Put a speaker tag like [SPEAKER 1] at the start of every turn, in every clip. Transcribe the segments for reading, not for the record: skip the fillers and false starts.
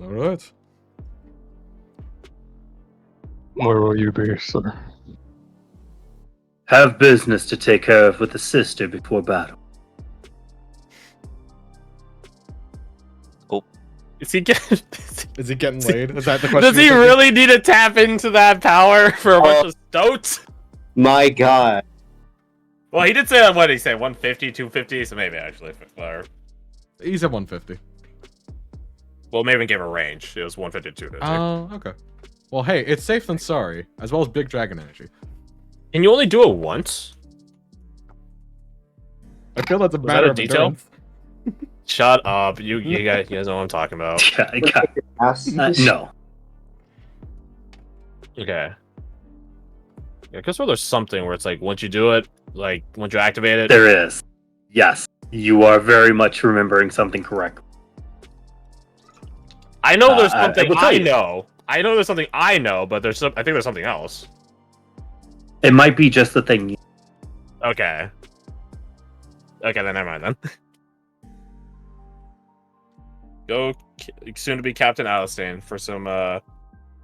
[SPEAKER 1] All right.
[SPEAKER 2] Where will you be, sir?
[SPEAKER 3] Have business to take care of with the sister before battle.
[SPEAKER 4] Is he getting?
[SPEAKER 1] Is he getting laid? Is that the question?
[SPEAKER 4] Does he really need to tap into that power for a bunch of stoats?
[SPEAKER 5] My God.
[SPEAKER 4] Well, he did say what did he say? 150, 250, so maybe actually.
[SPEAKER 1] He's at 150.
[SPEAKER 4] Well, maybe gave a range. It was 150 to 250.
[SPEAKER 1] Oh, okay. Well, hey, it's safe than sorry, as well as big dragon energy.
[SPEAKER 4] Can you only do it once?
[SPEAKER 1] I feel that's a
[SPEAKER 4] Was
[SPEAKER 1] matter
[SPEAKER 4] that a
[SPEAKER 1] of
[SPEAKER 4] detail?
[SPEAKER 1] endurance.
[SPEAKER 4] Shut up. You guys know what I'm talking about.
[SPEAKER 3] Yeah, I got no.
[SPEAKER 4] Okay. Yeah, because there's something where it's like once you do it, like once you activate it.
[SPEAKER 3] There is. Yes. You are very much remembering something correctly.
[SPEAKER 4] I know there's something
[SPEAKER 3] will tell
[SPEAKER 4] I
[SPEAKER 3] you.
[SPEAKER 4] know. I know there's something I know, but I think there's something else.
[SPEAKER 3] It might be just the thing.
[SPEAKER 4] Okay. Okay, then never mind then. Go soon to be Captain Alistane for some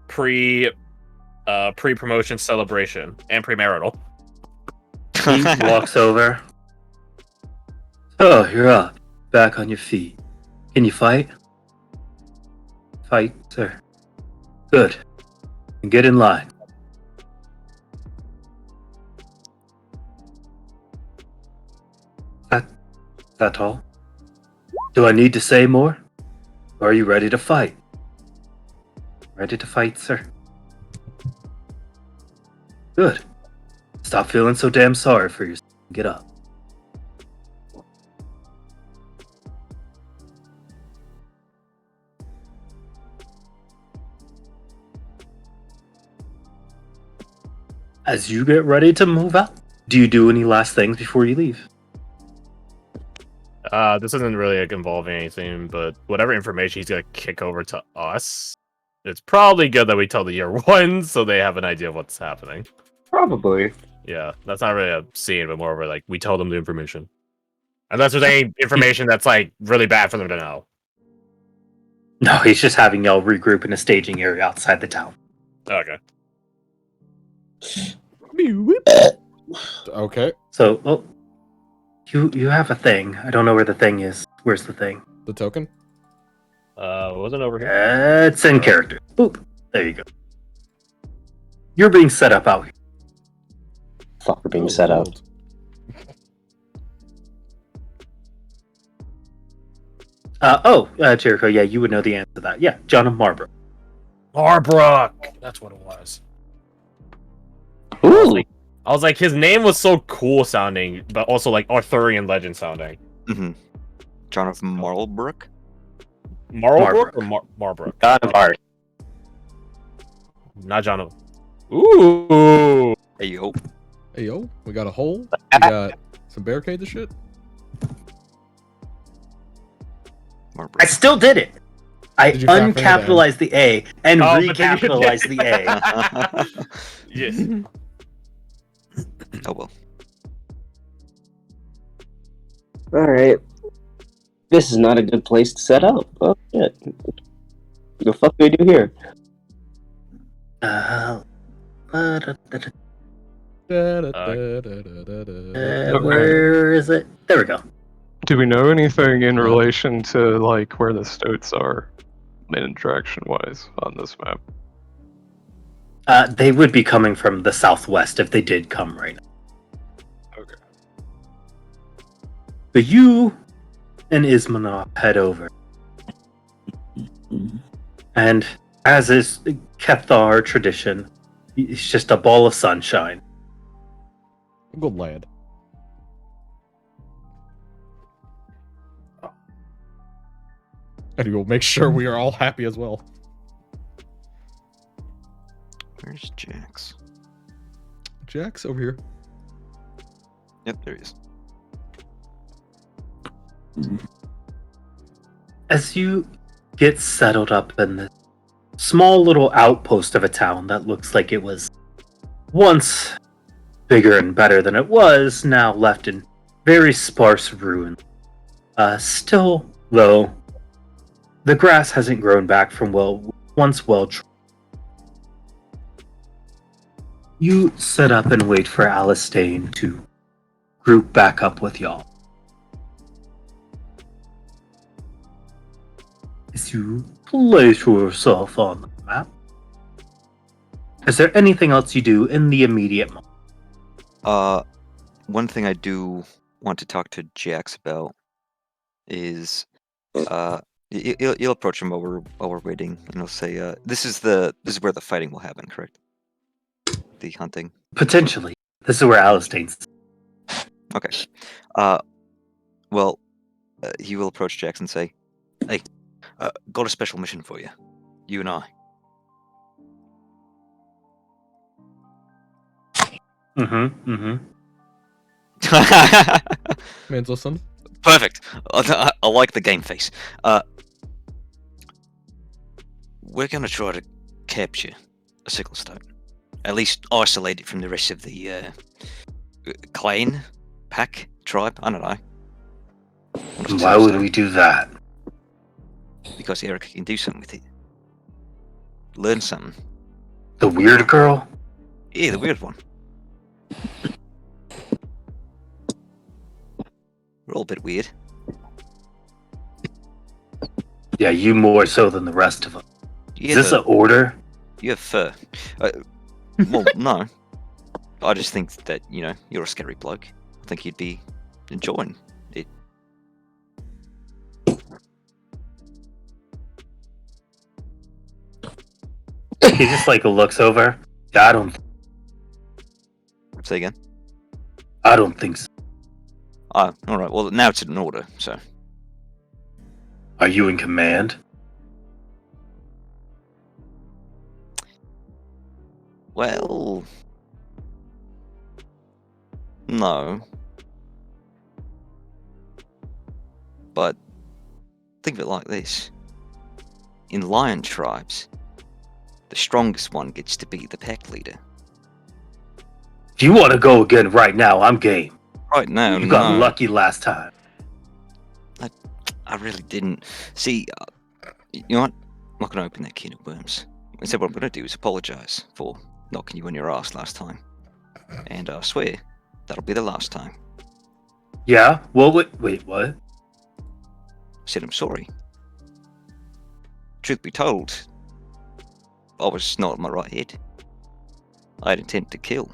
[SPEAKER 4] pre-promotion celebration and premarital.
[SPEAKER 3] He walks over. Oh, you're up. Back on your feet. Can you fight? Fight, sir. Good. And get in line. That all? Do I need to say more? Or are you ready to fight? Ready to fight, sir? Good. Stop feeling so damn sorry for yourself. Get up. As you get ready to move out, do you do any last things before you leave?
[SPEAKER 4] This isn't really involving anything, but whatever information he's gonna kick over to us, it's probably good that we tell the year one so they have an idea of what's happening.
[SPEAKER 5] Probably.
[SPEAKER 4] Yeah, that's not really a scene, but more of a like we tell them the information. Unless there's any information that's like really bad for them to know.
[SPEAKER 3] No, he's just having y'all regroup in a staging area outside the town.
[SPEAKER 4] Okay.
[SPEAKER 1] Okay.
[SPEAKER 3] So, well, you have a thing. I don't know where the thing is. Where's the thing?
[SPEAKER 1] The token?
[SPEAKER 4] Wasn't over here.
[SPEAKER 3] It's in character. Boop. There you go. You're being set up out here.
[SPEAKER 5] Fuck, we're being set up.
[SPEAKER 1] Lord.
[SPEAKER 3] Jericho, yeah, you would know the answer to that. Yeah, John of Marlborough.
[SPEAKER 4] Marbrook! That's what it was.
[SPEAKER 5] Ooh.
[SPEAKER 4] I was like, his name was so cool sounding, but also like Arthurian legend sounding.
[SPEAKER 6] Mm-hmm. John of Marlbrook?
[SPEAKER 4] Marlbrook or Marbrook?
[SPEAKER 5] God of Art.
[SPEAKER 4] Not John of... Ooh!
[SPEAKER 6] Hey, yo.
[SPEAKER 1] Hey, yo, we got a hole. We got some barricades and shit.
[SPEAKER 3] I
[SPEAKER 6] Marlbrook.
[SPEAKER 3] still did it. I
[SPEAKER 1] Did you factor that
[SPEAKER 3] uncapitalized the A and
[SPEAKER 4] Oh, but then you did.
[SPEAKER 3] recapitalized the A.
[SPEAKER 4] Yes.
[SPEAKER 6] Oh, well.
[SPEAKER 5] Alright. This is not a good place to set up. Oh, shit. What the fuck do we do here?
[SPEAKER 3] Where is it? There we go.
[SPEAKER 2] Do we know anything in relation to like where the stoats are, interaction-wise, on this map?
[SPEAKER 3] They would be coming from the southwest if they did come right now.
[SPEAKER 2] Okay.
[SPEAKER 3] But you and Ismanov head over. And as is Cathar tradition, it's just a ball of sunshine.
[SPEAKER 1] Good lad. And we'll make sure we are all happy as well.
[SPEAKER 6] Where's Jax?
[SPEAKER 1] Jack's over here.
[SPEAKER 6] Yep, there he is.
[SPEAKER 3] As you get settled up in this small little outpost of a town that looks like it was once bigger and better than it was, now left in very sparse ruin. Still, though, the grass hasn't grown back from once well. You sit up and wait for Alistane to group back up with y'all. As you place yourself on the map, is there anything else you do in the immediate moment?
[SPEAKER 6] One thing I do want to talk to Jax about is, you'll approach him while we're waiting, and he'll say, "This is where the fighting will happen, correct? The hunting."
[SPEAKER 3] Potentially. This is where Alistane's.
[SPEAKER 6] Okay. Well, he will approach Jax and say, "Hey, got a special mission for you. You and I."
[SPEAKER 1] Man's listen.
[SPEAKER 6] Perfect. I like the game face. We're gonna try to capture a sickle stone. At least isolate it from the rest of the clan, pack, tribe. I don't know.
[SPEAKER 3] Why would we do that?
[SPEAKER 6] Because Erica can do something with it. Learn something.
[SPEAKER 3] The weird girl?
[SPEAKER 6] Yeah, the weird one. We're all a bit weird.
[SPEAKER 3] Yeah, you more so than the rest of them.
[SPEAKER 6] You
[SPEAKER 3] Is this an order?
[SPEAKER 6] You have fur. Well, no. I just think that, you're a scary bloke. I think you'd be enjoying it.
[SPEAKER 3] He just looks over. I don't.
[SPEAKER 6] Say again?
[SPEAKER 3] I don't think so.
[SPEAKER 6] Oh, alright. Well, now it's an order, so.
[SPEAKER 3] Are you in command?
[SPEAKER 6] Well. No. But think of it like this. In lion tribes, the strongest one gets to be the pack leader.
[SPEAKER 3] If you want to go again right now, I'm game.
[SPEAKER 6] Right now,
[SPEAKER 3] You got lucky last time.
[SPEAKER 6] I really didn't. See, you know what? I'm not going to open that can of worms. Instead, what I'm going to do is apologise for knocking you on your ass last time. And I swear, that'll be the last time.
[SPEAKER 3] Yeah? Well, wait, what?
[SPEAKER 6] I said I'm sorry. Truth be told, I was not in my right head. I had intent to kill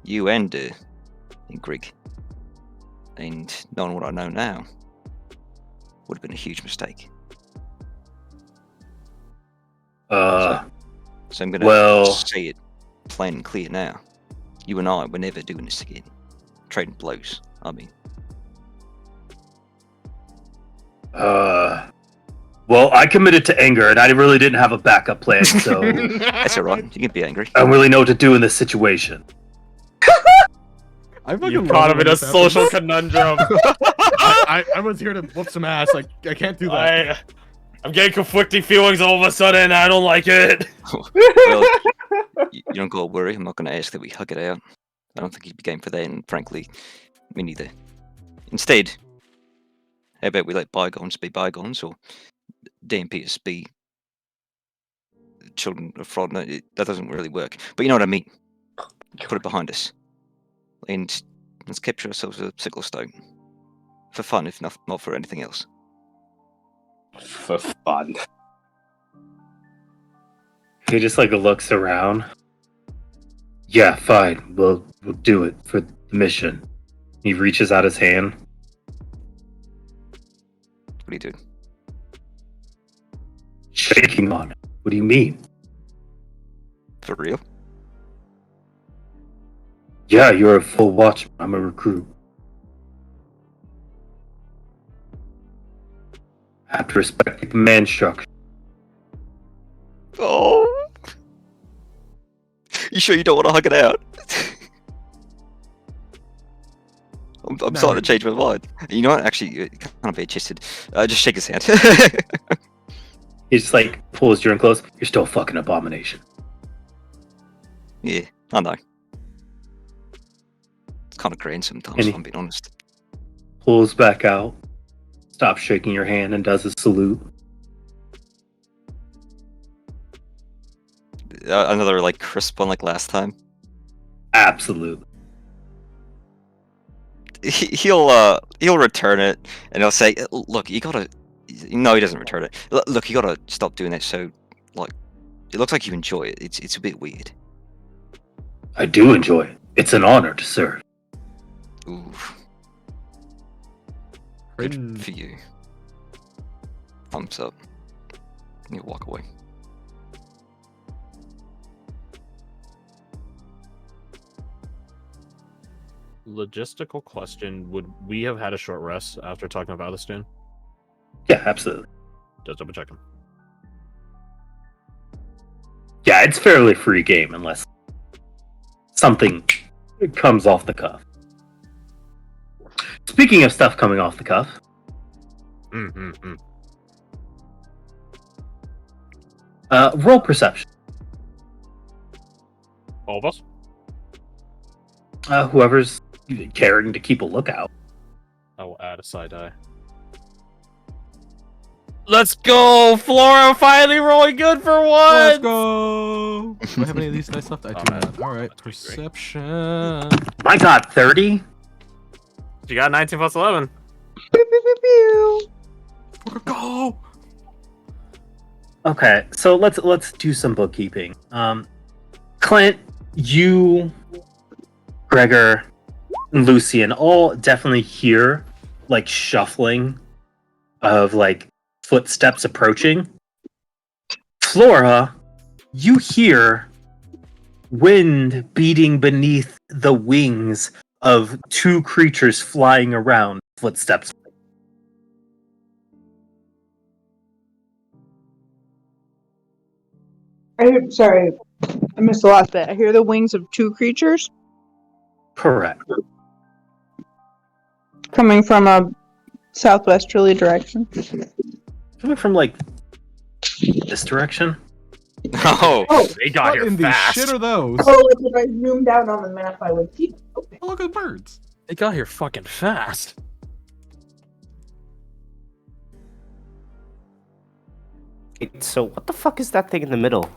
[SPEAKER 6] you and Grig. And knowing what I know now, would have been a huge mistake. So I'm gonna say it plain and clear now. You and I were never doing this again. Trading blows, I mean.
[SPEAKER 3] Well, I committed to anger, and I really didn't have a backup plan, so...
[SPEAKER 6] That's alright, you can be angry.
[SPEAKER 3] I don't really know what to do in this situation.
[SPEAKER 4] You caught him in a social conundrum.
[SPEAKER 1] I was here to whoop some ass. I can't do that.
[SPEAKER 4] I'm getting conflicting feelings all of a sudden. I don't like it.
[SPEAKER 6] Well, you don't gotta worry. I'm not gonna ask that we hug it out. I don't think he'd be game for that, and frankly, me neither. Instead, how about we let bygones be bygones, or DMPs be children of fraud? No, that doesn't really work. But you know what I mean. Put it behind us, and let's capture ourselves a sickle stone for fun, if not for anything else.
[SPEAKER 5] For fun.
[SPEAKER 3] He just looks around. Yeah, fine. We'll do it for the mission. He reaches out his hand.
[SPEAKER 6] What do you do?
[SPEAKER 3] Shaking on it. What do you mean?
[SPEAKER 6] For real?
[SPEAKER 3] Yeah, you're a full watchman. I'm a recruit. I have to respect the command structure.
[SPEAKER 6] Oh. You sure you don't want to hug it out? I'm starting to change my mind. You know what? Actually, you're kind of bare-chested. Just shake his hand.
[SPEAKER 3] He just pulls you in close. You're still a fucking abomination.
[SPEAKER 6] Yeah, I know. It's kind of grand sometimes, if I'm being honest.
[SPEAKER 3] Pulls back out. Stops shaking your hand and does a salute.
[SPEAKER 6] another like crisp one like last time?
[SPEAKER 3] Absolutely.
[SPEAKER 6] He'll return it, and he'll say, "Look, you gotta." No, he doesn't return it. Look, you gotta stop doing that. So, like, it looks like you enjoy it. It's a bit weird.
[SPEAKER 3] I do enjoy it. It's an honor to serve.
[SPEAKER 6] Ooh,
[SPEAKER 1] Cringe.
[SPEAKER 6] good for you. Thumbs up. You walk away.
[SPEAKER 4] Logistical question: would we have had a short rest after talking about Alistan?
[SPEAKER 3] Yeah, absolutely.
[SPEAKER 4] Just double checking.
[SPEAKER 3] Yeah, it's fairly free game unless something comes off the cuff. Speaking of stuff coming off the cuff, roll perception.
[SPEAKER 4] All of us?
[SPEAKER 3] Whoever's caring to keep a lookout.
[SPEAKER 4] I will add a side eye. Let's go! Flora finally rolling good for once!
[SPEAKER 1] Let's go! Do I have any of these dice left? I do
[SPEAKER 4] man.
[SPEAKER 1] not. Alright,
[SPEAKER 4] That's great.
[SPEAKER 1] perception.
[SPEAKER 3] My God, 30?
[SPEAKER 4] You got 19 plus 11.
[SPEAKER 1] Go!
[SPEAKER 3] Okay, so let's do some bookkeeping. Clint, you, Gregor, and Lucian all definitely hear like shuffling of like footsteps approaching. Flora, you hear wind beating beneath the wings of two creatures flying around, footsteps.
[SPEAKER 7] Sorry, I missed the last bit. I hear the wings of two creatures
[SPEAKER 3] Correct.
[SPEAKER 7] coming from a southwesterly direction.
[SPEAKER 3] Coming from like this direction.
[SPEAKER 6] Oh,
[SPEAKER 4] They got
[SPEAKER 1] What
[SPEAKER 4] here
[SPEAKER 1] in the
[SPEAKER 4] fast.
[SPEAKER 1] shit are those?
[SPEAKER 7] Oh, if I zoomed out on the map, I would see them. Okay.
[SPEAKER 1] Oh, look at the birds.
[SPEAKER 4] They got here fucking fast.
[SPEAKER 8] So what the fuck is that thing in the middle?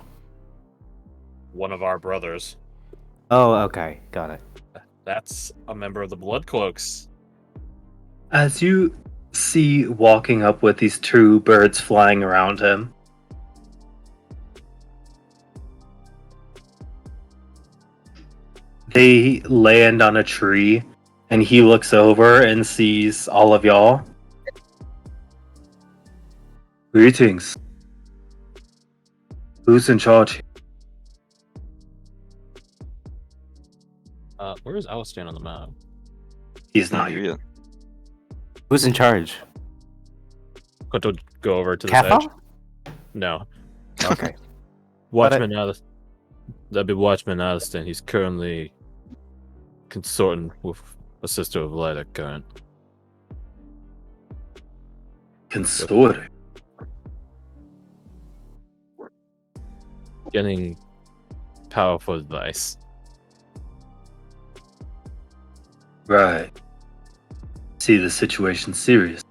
[SPEAKER 4] One of our brothers.
[SPEAKER 8] Oh, okay, got it.
[SPEAKER 4] That's a member of the Blood Cloaks.
[SPEAKER 3] As you see walking up with these two birds flying around him, they land on a tree, and he looks over and sees all of y'all. Greetings. Who's in charge?
[SPEAKER 4] Where is Alistan on the map?
[SPEAKER 3] He's
[SPEAKER 6] not
[SPEAKER 3] not
[SPEAKER 6] here
[SPEAKER 3] here.
[SPEAKER 6] yet.
[SPEAKER 8] Who's in charge?
[SPEAKER 4] Going to go over to the
[SPEAKER 8] Kappa?
[SPEAKER 4] edge. No.
[SPEAKER 8] Okay.
[SPEAKER 4] Watchman Alistan. That'd be Watchman Alistan. He's currently consorting with a sister of light at current.
[SPEAKER 3] Consorting.
[SPEAKER 4] Getting powerful advice.
[SPEAKER 3] Right. See, the situation's serious.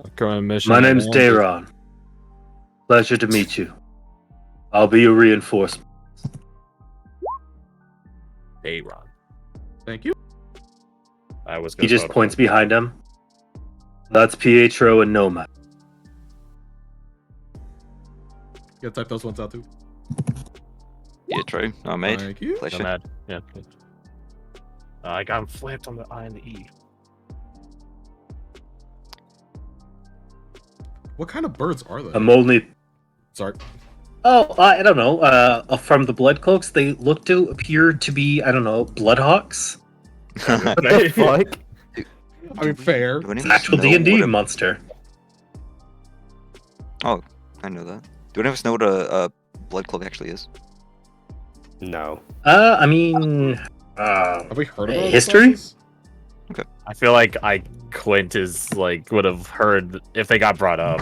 [SPEAKER 4] Our current mission.
[SPEAKER 3] My name's Dayron. Pleasure to meet you. I'll be your reinforcement.
[SPEAKER 4] Dayron.
[SPEAKER 1] Thank you.
[SPEAKER 4] I was.
[SPEAKER 3] He just points behind him. That's Pietro and Nomad.
[SPEAKER 1] You gotta type those ones out too.
[SPEAKER 6] Yeah, true. I made.
[SPEAKER 1] Thank you.
[SPEAKER 6] Pleasure.
[SPEAKER 4] Nomad. Yeah. I got him flipped on the I and the E.
[SPEAKER 1] What kind of birds are they?
[SPEAKER 3] I'm only.
[SPEAKER 1] Sorry.
[SPEAKER 3] Oh, I don't know. From the blood cloaks, they look to appear to be, I don't know, bloodhawks.
[SPEAKER 8] What the fuck?
[SPEAKER 1] I mean, fair.
[SPEAKER 6] Do any of
[SPEAKER 3] An
[SPEAKER 6] us
[SPEAKER 3] actual
[SPEAKER 6] know
[SPEAKER 3] D&D
[SPEAKER 6] what a-
[SPEAKER 3] monster.
[SPEAKER 6] Oh, I know that. Do any of us know what a blood cloak actually is?
[SPEAKER 8] No.
[SPEAKER 3] I mean,
[SPEAKER 1] Have we heard of those
[SPEAKER 3] history?
[SPEAKER 1] classes?
[SPEAKER 4] I feel like Clint is like would have heard if they got brought up.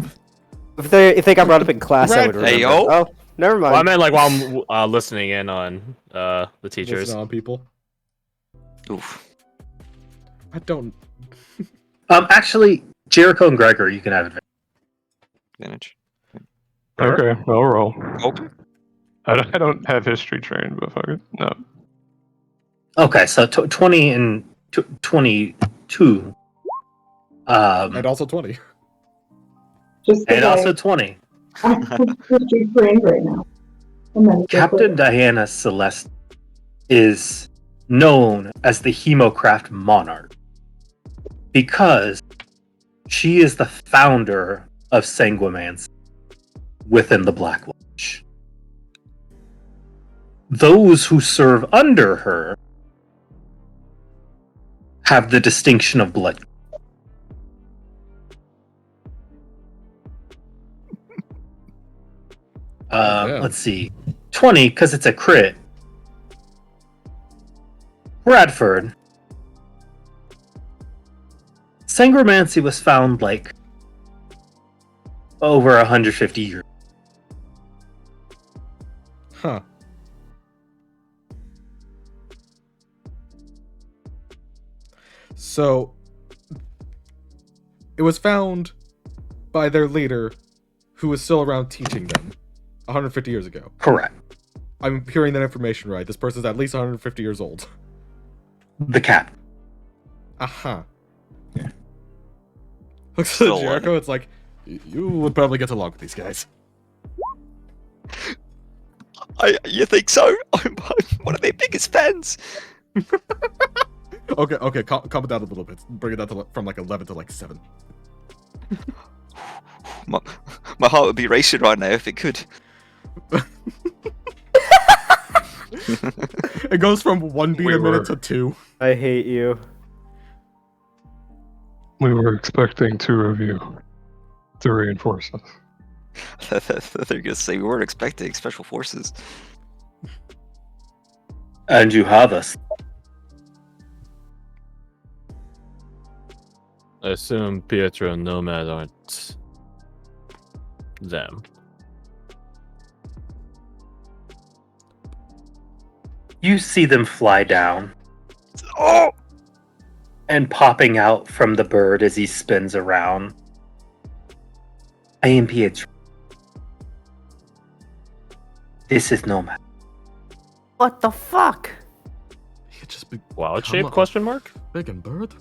[SPEAKER 8] If they got brought up in class, I would
[SPEAKER 1] Bradford.
[SPEAKER 8] remember.
[SPEAKER 6] Hey, yo.
[SPEAKER 8] Oh, never mind.
[SPEAKER 4] Well, I meant like while I'm listening in on the teachers.
[SPEAKER 1] Listen on people.
[SPEAKER 6] Oof.
[SPEAKER 1] I don't.
[SPEAKER 3] Actually, Jericho and Gregor, you can have advantage.
[SPEAKER 6] Advantage.
[SPEAKER 2] Okay, I'll roll.
[SPEAKER 6] Okay.
[SPEAKER 2] I don't have history trained, but fuck it. No.
[SPEAKER 3] Okay, so 20 and 22.
[SPEAKER 1] And also 20.
[SPEAKER 7] Just
[SPEAKER 3] And
[SPEAKER 7] because
[SPEAKER 3] also 20.
[SPEAKER 7] I'm history trained right now. And then
[SPEAKER 3] Captain Diana Celeste is known as the Hemocraft Monarch because she is the founder of Sanguimancy within the Black Watch. Those who serve under her have the distinction of blood.
[SPEAKER 1] Damn.
[SPEAKER 3] Let's see. 20, because it's a crit. Bradford. Sanguimancy was found like over 150 years.
[SPEAKER 1] Huh. So, it was found by their leader, who was still around teaching them 150 years ago.
[SPEAKER 3] Correct.
[SPEAKER 1] I'm hearing that information right. This person's at least 150 years old.
[SPEAKER 3] The captain.
[SPEAKER 1] Aha.
[SPEAKER 6] Yeah.
[SPEAKER 1] Looks
[SPEAKER 6] Still
[SPEAKER 1] at Jericho, it's like, you would probably get along with these guys.
[SPEAKER 6] You think so? I'm one of their biggest fans.
[SPEAKER 1] Okay, calm it down a little bit. Bring it down to from like 11 to like 7.
[SPEAKER 6] My heart would be racing right now if it could.
[SPEAKER 1] It goes from 1 beat
[SPEAKER 2] We
[SPEAKER 1] a minute
[SPEAKER 2] were-
[SPEAKER 1] to 2.
[SPEAKER 8] I hate you.
[SPEAKER 2] We were expecting 2 of you to reinforce us.
[SPEAKER 6] They're gonna say we weren't expecting special forces.
[SPEAKER 3] And you have us.
[SPEAKER 4] I assume Pietro and Nomad aren't them.
[SPEAKER 3] You see them fly down
[SPEAKER 6] Oh!
[SPEAKER 3] and popping out from the bird as he spins around. I am Pietro. This is Nomad.
[SPEAKER 8] What the fuck?
[SPEAKER 1] He could just be
[SPEAKER 4] Wild
[SPEAKER 1] Come
[SPEAKER 4] shape?
[SPEAKER 1] on.
[SPEAKER 4] Question mark?
[SPEAKER 1] big and bird.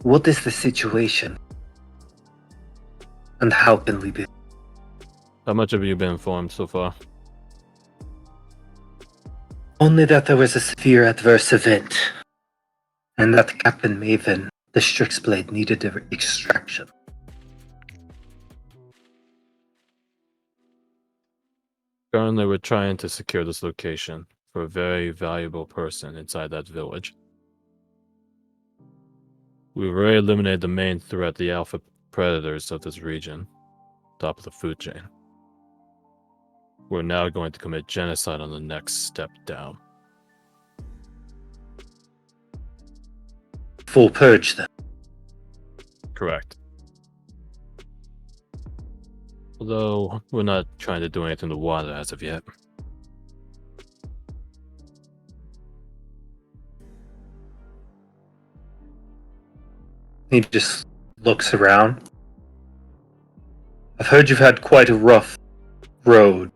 [SPEAKER 3] What is the situation? And how can we be?
[SPEAKER 4] How much have you been informed so far?
[SPEAKER 3] Only that there was a severe adverse event. And that Captain Maven, the Strixblade, needed extraction.
[SPEAKER 4] Currently, we're trying to secure this location for a very valuable person inside that village. We've already eliminated the main threat, the alpha predators of this region, top of the food chain. We're now going to commit genocide on the next step down.
[SPEAKER 3] Full purge, then.
[SPEAKER 4] Correct. Although, we're not trying to do anything to water as of yet.
[SPEAKER 3] He just looks around. I've heard you've had quite a rough road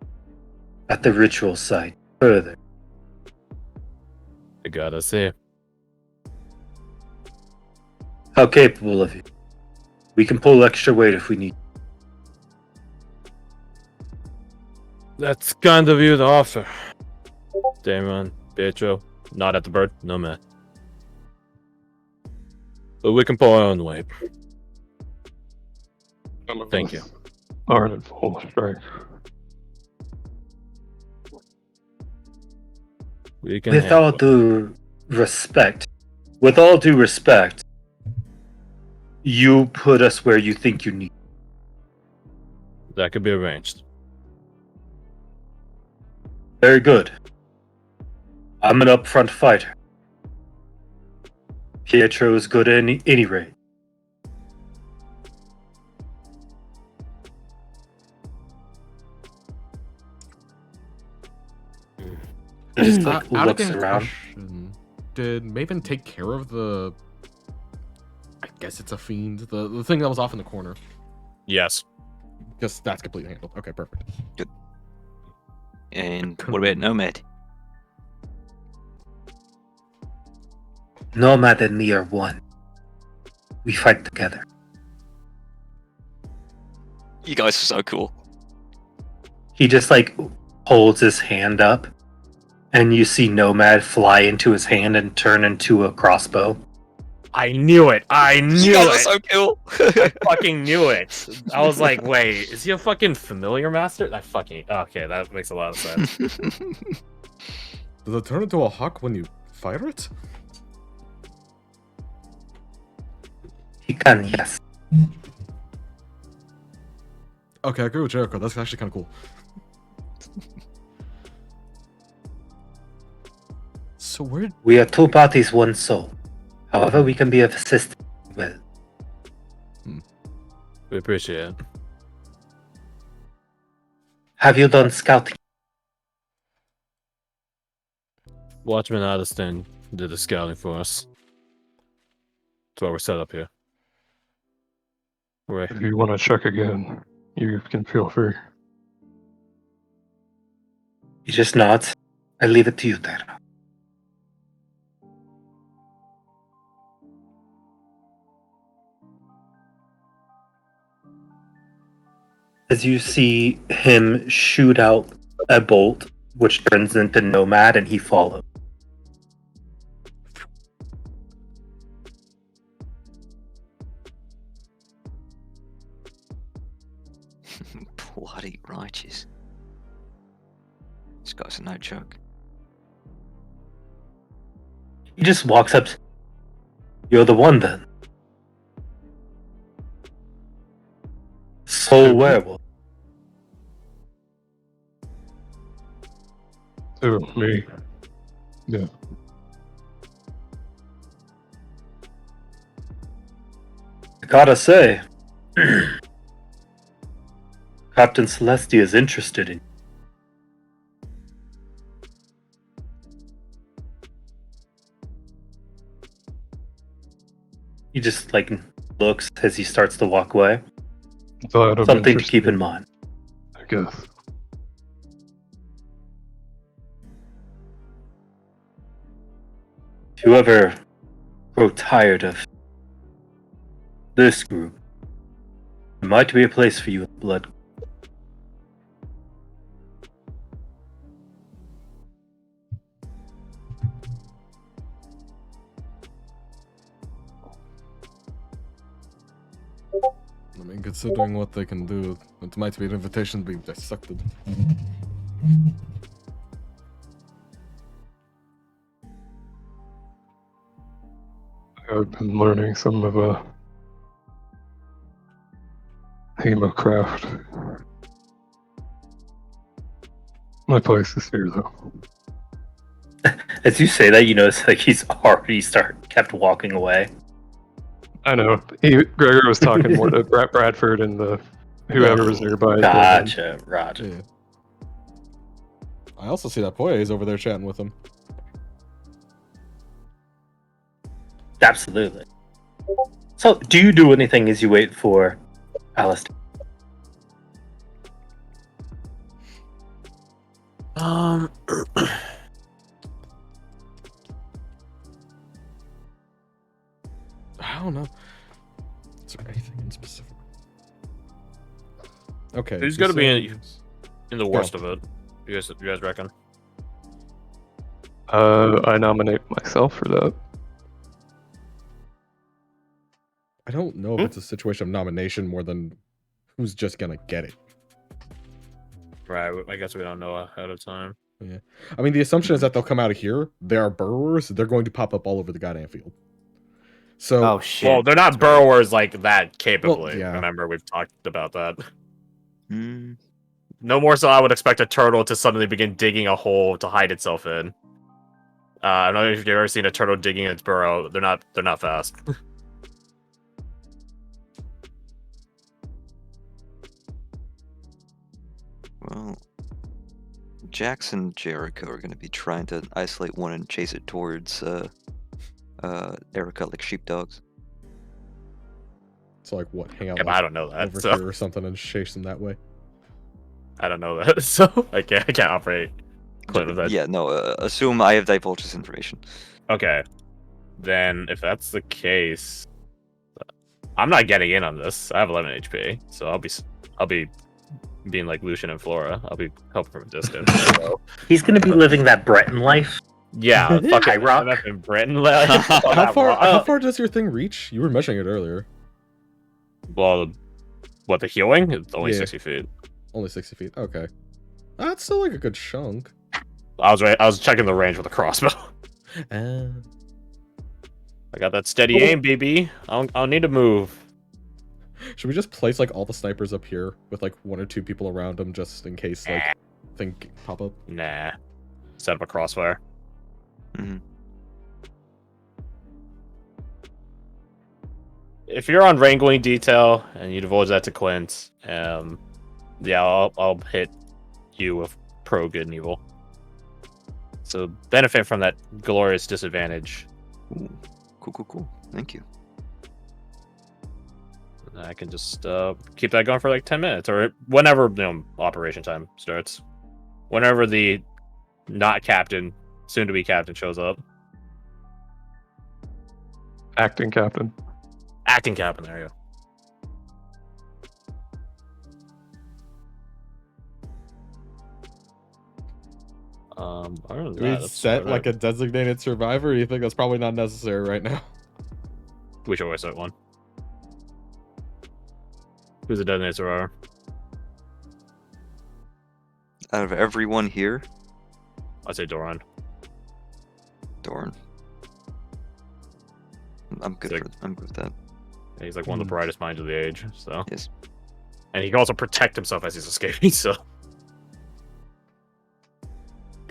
[SPEAKER 3] at the ritual site. Further.
[SPEAKER 4] I gotta say,
[SPEAKER 3] How capable of you? We can pull extra weight if we need.
[SPEAKER 4] that's kind of you to offer. Damon, Pietro, not at the bird, no man. But we can pull our own weight.
[SPEAKER 2] Some of
[SPEAKER 4] Thank
[SPEAKER 2] us
[SPEAKER 4] you.
[SPEAKER 2] Aren't at full strength.
[SPEAKER 4] We can
[SPEAKER 3] With all
[SPEAKER 4] handle it.
[SPEAKER 3] with all due respect, you put us where you think you need.
[SPEAKER 4] That could be arranged.
[SPEAKER 3] Very good. I'm an upfront fighter. Pietro is good at any rate. He just
[SPEAKER 1] Out of
[SPEAKER 3] looks
[SPEAKER 1] game
[SPEAKER 3] around.
[SPEAKER 1] question, did Maven take care of the guess it's a fiend. The thing that was off in the corner.
[SPEAKER 4] Yes.
[SPEAKER 1] Because that's completely handled. Okay, perfect.
[SPEAKER 6] And what about Nomad?
[SPEAKER 3] Nomad and me are one. We fight together.
[SPEAKER 6] You guys are so cool.
[SPEAKER 3] He just like holds his hand up, and you see Nomad fly into his hand and turn into a crossbow.
[SPEAKER 9] I knew it. I
[SPEAKER 6] You
[SPEAKER 9] knew
[SPEAKER 6] guys are
[SPEAKER 9] it.
[SPEAKER 6] so cool.
[SPEAKER 9] I fucking knew it. I was like, wait, is he a fucking familiar master? I fucking okay. That makes a lot of sense.
[SPEAKER 1] Does it turn into a hawk when you fire it?
[SPEAKER 3] He can, yes.
[SPEAKER 1] Okay, I agree with Jericho. That's actually kind of cool. So where?
[SPEAKER 3] We are two parties, one soul. However, we can be of assistance. Well,
[SPEAKER 4] We appreciate it.
[SPEAKER 3] have you done scouting?
[SPEAKER 4] Watchman Addiston did the scouting for us. That's why we're set up here. Right.
[SPEAKER 2] If you want to check again, you can feel free.
[SPEAKER 3] He just nods. I leave it to you, Tara. As you see him shoot out a bolt, which turns into Nomad, and he follows.
[SPEAKER 6] Bloody righteous. This guy's a no joke.
[SPEAKER 3] He just walks up. You're the one then. Soul werewolf.
[SPEAKER 2] Oh, me. Yeah.
[SPEAKER 3] I gotta say, Captain Celestia is interested in you. He just like looks as he starts to walk away.
[SPEAKER 2] Thought of
[SPEAKER 3] Something to keep
[SPEAKER 2] interested,
[SPEAKER 3] in mind.
[SPEAKER 2] I guess.
[SPEAKER 3] If you ever grow tired of this group, there might be a place for you in Blood.
[SPEAKER 1] I mean, considering what they can do, it might be an invitation to be dissected.
[SPEAKER 2] I've been learning some of Hemocraft. My place is here, though.
[SPEAKER 3] As you say that, you notice like he's already kept walking away.
[SPEAKER 2] I know. Gregor was talking more to Bradford and the whoever was nearby.
[SPEAKER 3] Gotcha, Roger.
[SPEAKER 1] Yeah. I also see that Poye is over there chatting with him.
[SPEAKER 3] Absolutely. So, do you do anything as you wait for Alistair?
[SPEAKER 1] I don't know. Is there anything in specific? Okay.
[SPEAKER 4] Who's
[SPEAKER 1] he
[SPEAKER 4] gonna be
[SPEAKER 1] says-
[SPEAKER 4] in the worst of it? You guys reckon?
[SPEAKER 2] I nominate myself for that.
[SPEAKER 1] I don't know if it's a situation of nomination more than who's just gonna get it.
[SPEAKER 4] Right. I guess we don't know ahead of time.
[SPEAKER 1] Yeah. I mean, the assumption is that they'll come out of here. They are burrowers. They're going to pop up all over the goddamn field. So,
[SPEAKER 8] Oh shit.
[SPEAKER 9] Well, they're not burrowers like that capably.
[SPEAKER 1] yeah.
[SPEAKER 9] Remember, we've talked about that.
[SPEAKER 6] Hmm.
[SPEAKER 9] No more so I would expect a turtle to suddenly begin digging a hole to hide itself in. I don't know if you've ever seen a turtle digging its burrow. They're not fast.
[SPEAKER 6] Well, Jax and Jericho are going to be trying to isolate one and chase it towards Erica like sheepdogs.
[SPEAKER 1] So like what? Hang out
[SPEAKER 9] Yeah, but
[SPEAKER 1] like,
[SPEAKER 9] I don't know that.
[SPEAKER 1] over
[SPEAKER 9] So
[SPEAKER 1] here or something and chase them that way.
[SPEAKER 9] I don't know that. So I can't operate. Clint with that.
[SPEAKER 6] Yeah, no. Assume I have divulged information.
[SPEAKER 9] Okay. Then if that's the case, I'm not getting in on this. I have 11 HP, so I'll be being like Lucian and Flora. I'll be helping from a distance. So.
[SPEAKER 3] He's gonna be living that Breton life.
[SPEAKER 9] Yeah, fucking
[SPEAKER 3] High rock.
[SPEAKER 9] MF in Britain. Like,
[SPEAKER 1] How far does your thing reach? You were measuring it earlier.
[SPEAKER 9] Well, what, the healing? It's only
[SPEAKER 1] Yeah.
[SPEAKER 9] 60 feet.
[SPEAKER 1] Only 60 feet. Okay. That's still like a good chunk.
[SPEAKER 9] I was checking the range with a crossbow. I got that steady aim, BB. I'll need to move.
[SPEAKER 1] Should we just place like all the snipers up here with like 1 or 2 people around them just in case like thing pop up?
[SPEAKER 9] Nah. Set up a crossfire.
[SPEAKER 6] Mhm.
[SPEAKER 9] If you're on wrangling detail and you divulge that to Clint, yeah, I'll hit you with pro good and evil. So benefit from that glorious disadvantage.
[SPEAKER 6] Ooh. Cool. Thank you.
[SPEAKER 9] I can just keep that going for like 10 minutes or whenever operation time starts. Whenever the not captain, soon to be captain shows up.
[SPEAKER 2] Acting captain.
[SPEAKER 9] Acting captain, there you go. Other than
[SPEAKER 1] Do we
[SPEAKER 9] that, that's
[SPEAKER 1] set
[SPEAKER 9] about
[SPEAKER 1] like
[SPEAKER 9] it.
[SPEAKER 1] a designated survivor? Or do you think that's probably not necessary right now?
[SPEAKER 9] We should always set one. Who's a designated survivor?
[SPEAKER 6] Out of everyone here,
[SPEAKER 9] I'd say Doran.
[SPEAKER 6] Dorn. I'm good
[SPEAKER 9] Sick.
[SPEAKER 6] I'm good with that.
[SPEAKER 9] Yeah, he's like one of the brightest minds of the age, so.
[SPEAKER 6] Yes.
[SPEAKER 9] And he can also protect himself as he's escaping, so.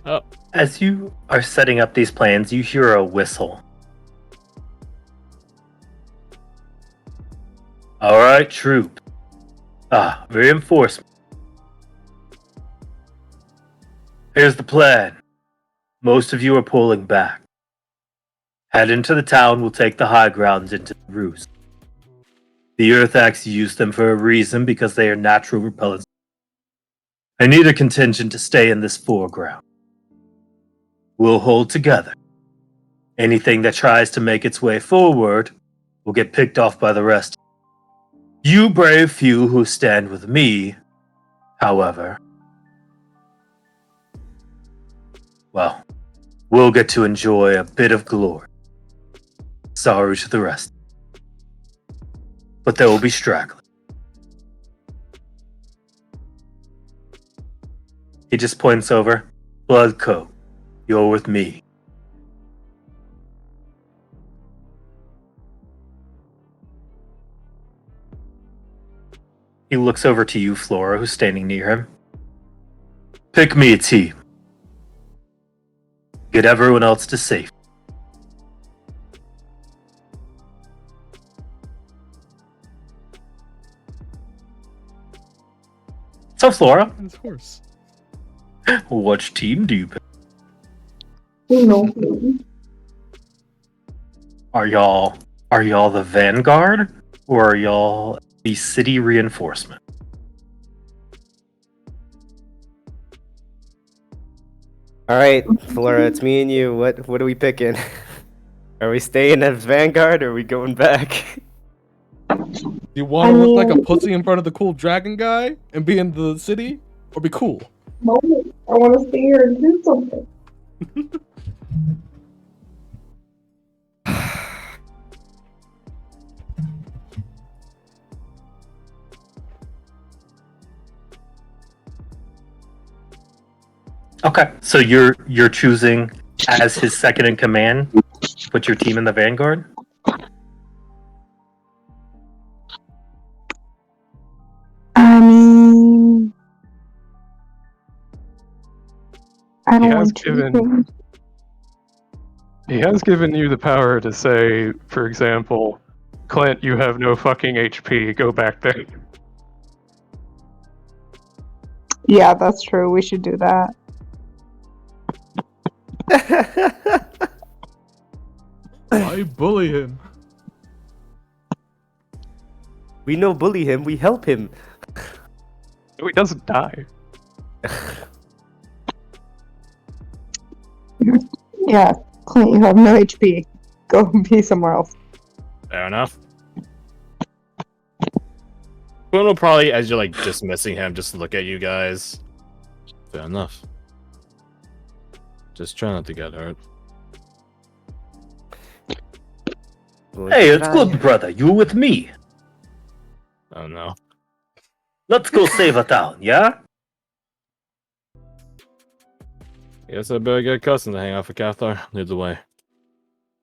[SPEAKER 9] Oh,
[SPEAKER 3] As you are setting up these plans, you hear a whistle. All right, troop. Reinforcement. Here's the plan. Most of you are pulling back. Head into the town, we'll take the high grounds into the roost. The Earthax use them for a reason because they are natural repellents. I need a contingent to stay in this foreground. We'll hold together. Anything that tries to make its way forward will get picked off by the rest. You brave few who stand with me, however, well, we'll get to enjoy a bit of glory. Sorry to the rest. But there will be stragglers. He just points over. Bloodcoat, you're with me. He looks over to you, Flora, who's standing near him. Pick me a team. Get everyone else to safety. So, Flora,
[SPEAKER 1] His horse.
[SPEAKER 3] which team do you pick?
[SPEAKER 7] No.
[SPEAKER 3] Are y'all the vanguard, or are y'all the city reinforcement?
[SPEAKER 8] All right, Flora, it's me and you. What are we picking? Are we staying as Vanguard or are we going back?
[SPEAKER 1] You want to look like a pussy in front of the cool dragon guy and be in the city, or be cool?
[SPEAKER 7] No, I want to stay here and do something.
[SPEAKER 3] Okay, so you're choosing as his second in command, put your team in the vanguard.
[SPEAKER 7] I mean, I
[SPEAKER 2] He
[SPEAKER 7] don't
[SPEAKER 2] has
[SPEAKER 7] want to.
[SPEAKER 2] given- He has given you the power to say, for example, Clint, you have no fucking HP, go back there.
[SPEAKER 7] Yeah, that's true. We should do that.
[SPEAKER 1] Why bully him?
[SPEAKER 8] We no bully him. We help him.
[SPEAKER 2] So he doesn't die.
[SPEAKER 7] Yeah, Clint, you have no HP. Go be somewhere else.
[SPEAKER 9] Fair enough. Quinn will probably, as you're like dismissing him, just look at you guys. Fair enough. Just try not to get hurt.
[SPEAKER 3] Hey, it's good, brother. You with me?
[SPEAKER 9] Oh no.
[SPEAKER 3] Let's go save a town, yeah?
[SPEAKER 9] Guess I better get Cousin to hang out for Cathar. Lead the way.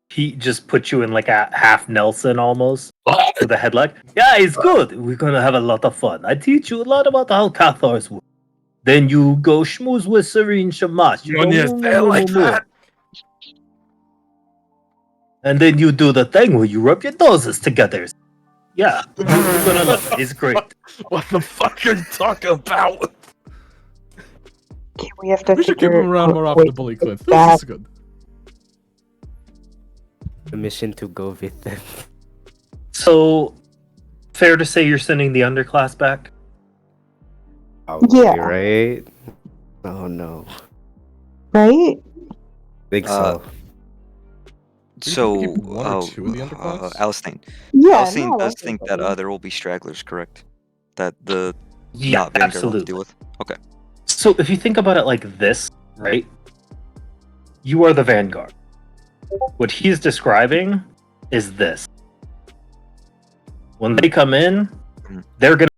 [SPEAKER 3] He just put you in like a half Nelson almost with a headlock. Yeah, it's good. We're gonna have a lot of fun. I teach you a lot about how Cathars work. Then you go schmooze with Serene Shamash. You go,
[SPEAKER 9] like that.
[SPEAKER 3] and then you do the thing where you rub your noses together. Yeah, you're gonna love it. It's great.
[SPEAKER 9] What the fuck are you talking about?
[SPEAKER 7] Okay, we have to
[SPEAKER 1] We should give
[SPEAKER 7] figure
[SPEAKER 1] him around more often to bully Clint. This is good.
[SPEAKER 8] The mission to go with them.
[SPEAKER 3] So, fair to say you're sending the underclass back?
[SPEAKER 7] Yeah.
[SPEAKER 8] Right? Oh no.
[SPEAKER 7] Right?
[SPEAKER 8] Think so.
[SPEAKER 6] So,
[SPEAKER 1] keep one or two in the underclass?
[SPEAKER 6] Alstein.
[SPEAKER 7] Yeah.
[SPEAKER 6] Alstein
[SPEAKER 7] no,
[SPEAKER 6] does
[SPEAKER 7] that's
[SPEAKER 6] think
[SPEAKER 7] no
[SPEAKER 6] that
[SPEAKER 7] problem.
[SPEAKER 6] there will be stragglers, correct? That the
[SPEAKER 3] Yeah,
[SPEAKER 6] not Vanguard will have to
[SPEAKER 3] absolutely.
[SPEAKER 6] deal with. Okay.
[SPEAKER 3] So, if you think about it like this, right? You are the Vanguard. What he's describing is this. When they come in, they're going to